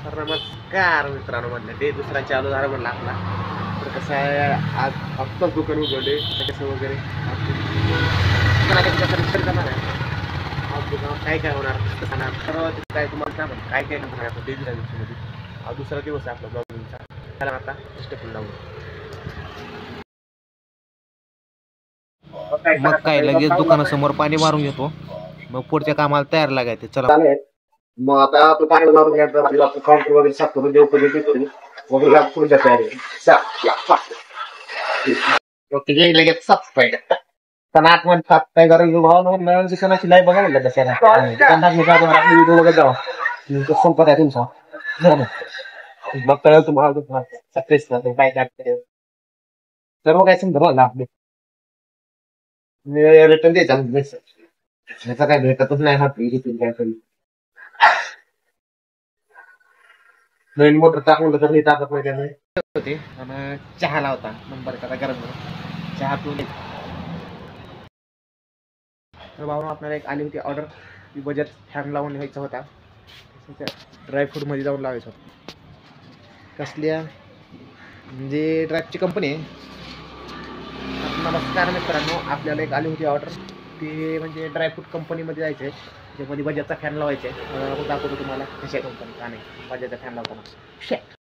तर नमस्कार मित्रांनो, म्हणलं ते दुसरा चालू झाला म्हणलं आपला. तर कसं आहे, आज आत्ताच दुकान उघडले कसं वगैरे जाणार आहे. आज दुकानात काय काय होणार कसं सर्व काय तुम्हाला काय म्हणतो, काय काय करणार आपण डेली लाईफमध्ये. हा दुसरा दिवस आहे आपला ब्लॉगिंगचा. त्याला आता स्टेप लावू. मग काय लगेच दुकानासमोर पाणी मारून घेतो, मग पुढच्या कामाला तयार लागायचं. चला मग आता आपलं पाणी मारून घ्यायचं, काउंटर वगैरे साफ करून देऊ कधी वगैरे पुढच्या तयारी ओके. लगेच साफ पाहिजे पण आठवण साफ काय करायचं भाव शिक्षणाची लाईफ बघा म्हणलं व्हिडिओ वगैरे जावा संपत आहे तुमचा. मग कळलं तुम्हाला सक्सेस काय काय सर्व काय समजा ना आपले रिटर्न द्यायचा. याचा काय भेटतच नाही हा काय तरी नवीन मोटर टाकून तर टाकत नाही त्याने होते. आणि चहा लावता नंबर करा गरम करून चहा पिऊन. तर भाऊ आपल्याला एक आली होती ऑर्डर, ती बजेट फॅन लावून घ्यायचा होता. ड्रायफ्रूट मध्ये जाऊन लावायचं होतं. कसल्या म्हणजे ड्रायफ्रूटची कंपनी आहे. नमस्कार मित्रांनो, आपल्याला एक आली होती ऑर्डर, ती म्हणजे ड्रायफ्रूट कंपनीमध्ये जायचं आहे. त्याच्यामध्ये बजाजचा फॅन लावायचा आहे. दाखवतो तुम्हाला कशा कंपनी का नाही बजाजचा फॅन लावताना.